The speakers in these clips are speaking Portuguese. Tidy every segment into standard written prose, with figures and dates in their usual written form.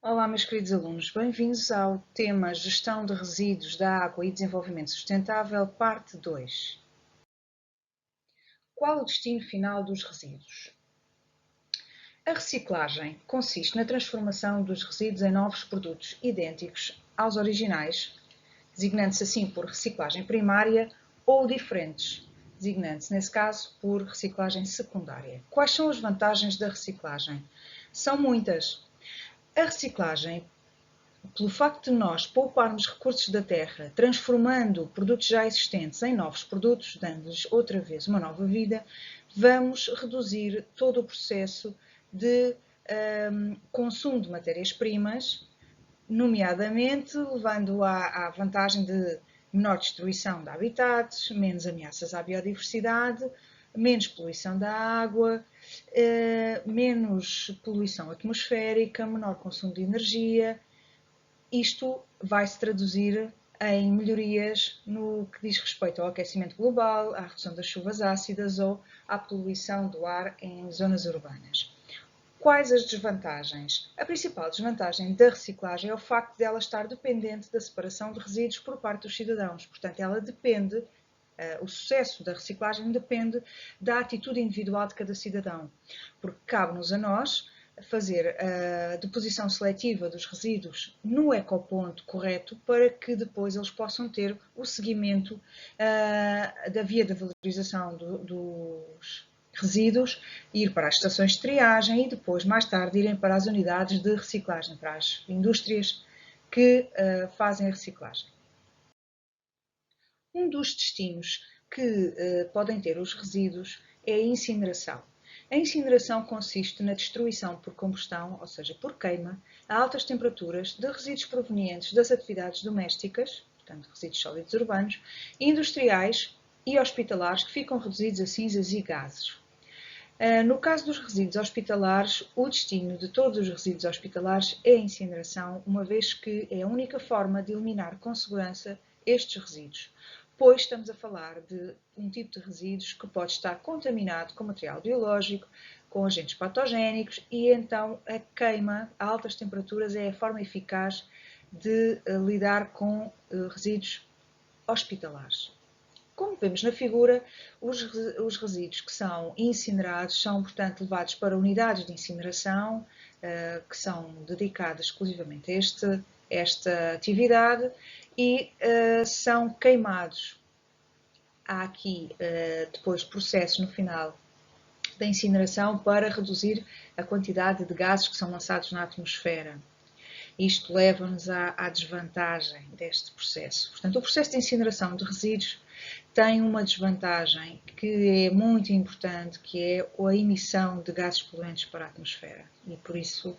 Olá, meus queridos alunos, bem-vindos ao tema Gestão de Resíduos da Água e Desenvolvimento Sustentável, parte 2. Qual o destino final dos resíduos? A reciclagem consiste na transformação dos resíduos em novos produtos idênticos aos originais, designando-se assim por reciclagem primária, ou diferentes, designando-se, nesse caso, por reciclagem secundária. Quais são as vantagens da reciclagem? São muitas. A reciclagem, pelo facto de nós pouparmos recursos da terra, transformando produtos já existentes em novos produtos, dando-lhes outra vez uma nova vida, vamos reduzir todo o processo de consumo de matérias-primas, nomeadamente levando à vantagem de menor destruição de habitats, menos ameaças à biodiversidade, menos poluição da água, menos poluição atmosférica, menor consumo de energia. Isto vai se traduzir em melhorias no que diz respeito ao aquecimento global, à redução das chuvas ácidas ou à poluição do ar em zonas urbanas. Quais as desvantagens? A principal desvantagem da reciclagem é o facto de ela estar dependente da separação de resíduos por parte dos cidadãos. Portanto, ela depende, o sucesso da reciclagem depende da atitude individual de cada cidadão, porque cabe-nos a nós fazer a deposição seletiva dos resíduos no ecoponto correto para que depois eles possam ter o seguimento da via de valorização dos resíduos, ir para as estações de triagem e depois, mais tarde, irem para as unidades de reciclagem, para as indústrias que fazem a reciclagem. Um dos destinos que podem ter os resíduos é a incineração. A incineração consiste na destruição por combustão, ou seja, por queima, a altas temperaturas, de resíduos provenientes das atividades domésticas, portanto, resíduos sólidos urbanos, industriais e hospitalares que ficam reduzidos a cinzas e gases. No caso dos resíduos hospitalares, o destino de todos os resíduos hospitalares é a incineração, uma vez que é a única forma de eliminar com segurança estes resíduos, pois estamos a falar de um tipo de resíduos que pode estar contaminado com material biológico, com agentes patogénicos, e então a queima a altas temperaturas é a forma eficaz de lidar com resíduos hospitalares. Como vemos na figura, os resíduos que são incinerados são, portanto, levados para unidades de incineração, que são dedicadas exclusivamente a esta atividade e são queimados. Há aqui depois processos no final da incineração para reduzir a quantidade de gases que são lançados na atmosfera. Isto leva-nos à desvantagem deste processo. Portanto, o processo de incineração de resíduos tem uma desvantagem que é muito importante, que é a emissão de gases poluentes para a atmosfera. E por isso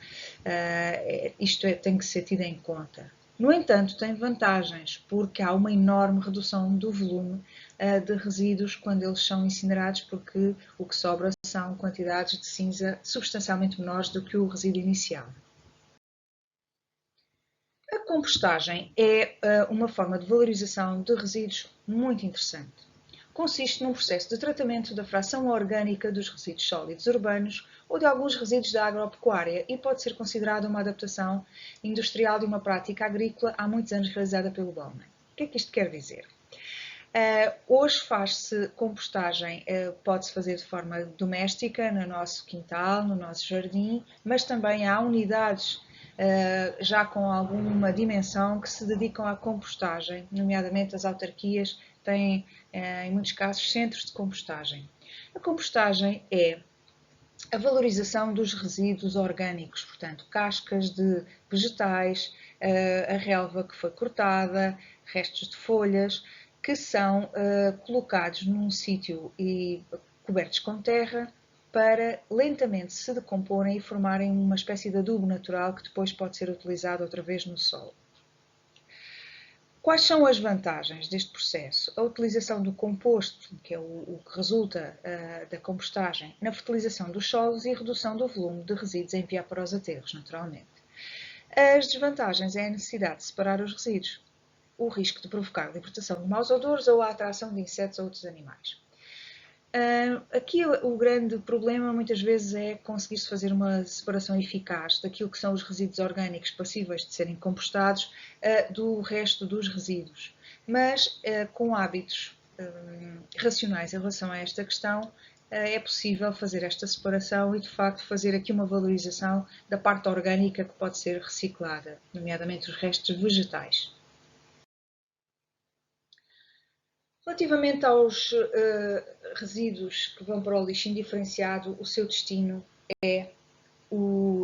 isto tem que ser tido em conta. No entanto, tem vantagens, porque há uma enorme redução do volume de resíduos quando eles são incinerados, porque o que sobra são quantidades de cinza substancialmente menores do que o resíduo inicial. A compostagem é uma forma de valorização de resíduos muito interessante. Consiste num processo de tratamento da fração orgânica dos resíduos sólidos urbanos ou de alguns resíduos da agropecuária e pode ser considerada uma adaptação industrial de uma prática agrícola há muitos anos realizada pelo Bauman. O que é que isto quer dizer? Hoje faz-se compostagem, pode-se fazer de forma doméstica, no nosso quintal, no nosso jardim, mas também há unidades já com alguma dimensão que se dedicam à compostagem, nomeadamente as autarquias têm, em muitos casos, centros de compostagem. A compostagem é a valorização dos resíduos orgânicos, portanto, cascas de vegetais, a relva que foi cortada, restos de folhas, que são colocados num sítio e cobertos com terra para lentamente se decomporem e formarem uma espécie de adubo natural que depois pode ser utilizado outra vez no solo. Quais são as vantagens deste processo? A utilização do composto, que é o que resulta da compostagem, na fertilização dos solos e a redução do volume de resíduos a enviar para os aterros, naturalmente. As desvantagens é a necessidade de separar os resíduos, o risco de provocar a libertação de maus odores ou a atração de insetos ou outros animais. Aqui o grande problema muitas vezes é conseguir-se fazer uma separação eficaz daquilo que são os resíduos orgânicos passíveis de serem compostados do resto dos resíduos. Mas com hábitos racionais em relação a esta questão, é possível fazer esta separação e, de facto, fazer aqui uma valorização da parte orgânica que pode ser reciclada, nomeadamente os restos vegetais. Relativamente aos resíduos que vão para o lixo indiferenciado, o seu destino é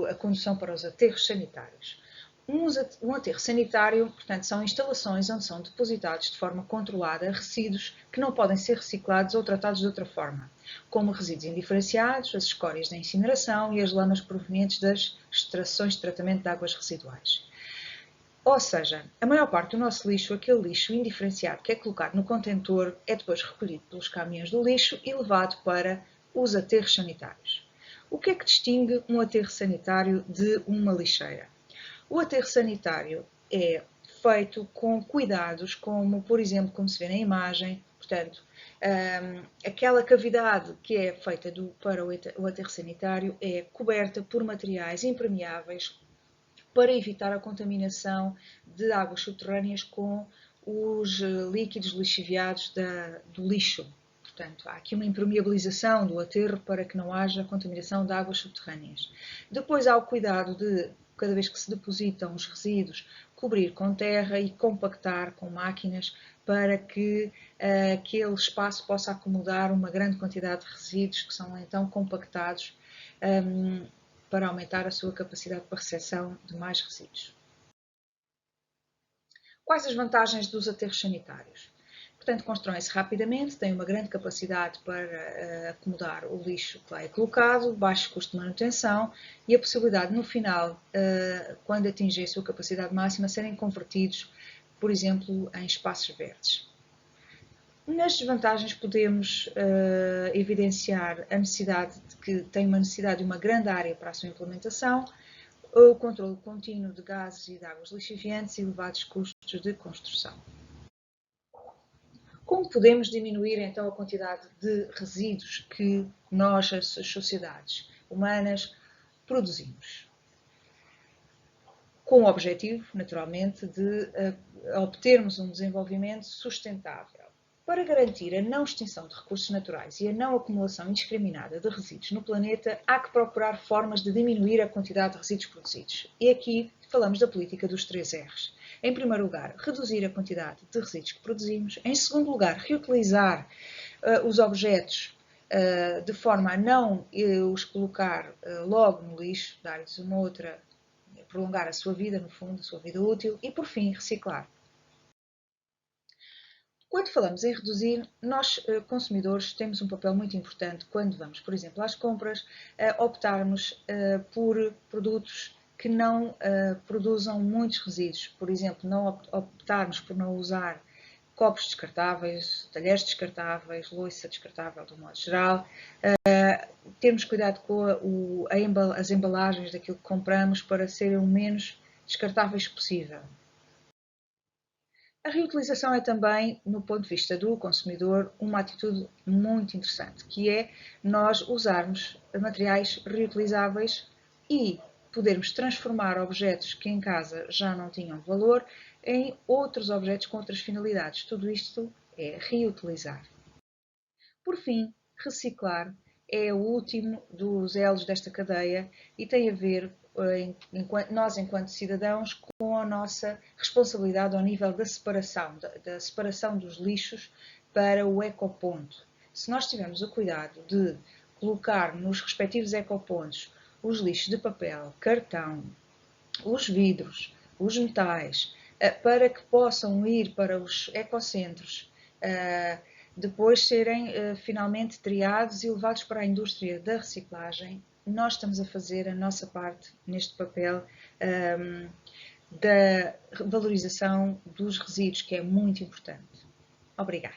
a condução para os aterros sanitários. Um aterro sanitário, portanto, são instalações onde são depositados de forma controlada resíduos que não podem ser reciclados ou tratados de outra forma, como resíduos indiferenciados, as escórias da incineração e as lamas provenientes das estações de tratamento de águas residuais. Ou seja, a maior parte do nosso lixo, aquele lixo indiferenciado que é colocado no contentor, é depois recolhido pelos caminhões do lixo e levado para os aterros sanitários. O que é que distingue um aterro sanitário de uma lixeira? O aterro sanitário é feito com cuidados, como, por exemplo, como se vê na imagem, portanto, aquela cavidade que é feita para o aterro sanitário é coberta por materiais impermeáveis para evitar a contaminação de águas subterrâneas com os líquidos lixiviados do lixo. Portanto, há aqui uma impermeabilização do aterro para que não haja contaminação de águas subterrâneas. Depois há o cuidado de, cada vez que se depositam os resíduos, cobrir com terra e compactar com máquinas para que aquele espaço possa acomodar uma grande quantidade de resíduos que são então compactados para aumentar a sua capacidade para recepção de mais resíduos. Quais as vantagens dos aterros sanitários? Portanto, constroem-se rapidamente, têm uma grande capacidade para acomodar o lixo que lá é colocado, baixo custo de manutenção e a possibilidade, no final, quando atingem a sua capacidade máxima, serem convertidos, por exemplo, em espaços verdes. Nas desvantagens podemos evidenciar a necessidade de que tem uma necessidade de uma grande área para a sua implementação, o controle contínuo de gases e de águas lixiviantes e elevados custos de construção. Como podemos diminuir então a quantidade de resíduos que nós, as sociedades humanas, produzimos? Com o objetivo, naturalmente, de obtermos um desenvolvimento sustentável. Para garantir a não extinção de recursos naturais e a não acumulação indiscriminada de resíduos no planeta, há que procurar formas de diminuir a quantidade de resíduos produzidos. E aqui falamos da política dos 3 R's. Em primeiro lugar, reduzir a quantidade de resíduos que produzimos. Em segundo lugar, reutilizar os objetos de forma a não os colocar logo no lixo, dar-lhes uma outra, prolongar a sua vida, no fundo, a sua vida útil. E, por fim, reciclar. Quando falamos em reduzir, nós, consumidores, temos um papel muito importante quando vamos, por exemplo, às compras, optarmos por produtos que não produzam muitos resíduos. Por exemplo, não optarmos por não usar copos descartáveis, talheres descartáveis, louça descartável, de um modo geral. Temos cuidado com as embalagens daquilo que compramos para serem o menos descartáveis possível. A reutilização é também, no ponto de vista do consumidor, uma atitude muito interessante, que é nós usarmos materiais reutilizáveis e podermos transformar objetos que em casa já não tinham valor em outros objetos com outras finalidades. Tudo isto é reutilizar. Por fim, reciclar é o último dos elos desta cadeia e tem a ver nós, enquanto cidadãos, com a nossa responsabilidade ao nível da separação dos lixos para o ecoponto. Se nós tivermos o cuidado de colocar nos respectivos ecopontos os lixos de papel, cartão, os vidros, os metais, para que possam ir para os ecocentros, depois serem finalmente triados e levados para a indústria da reciclagem, nós estamos a fazer a nossa parte neste papel da valorização dos resíduos, que é muito importante. Obrigada.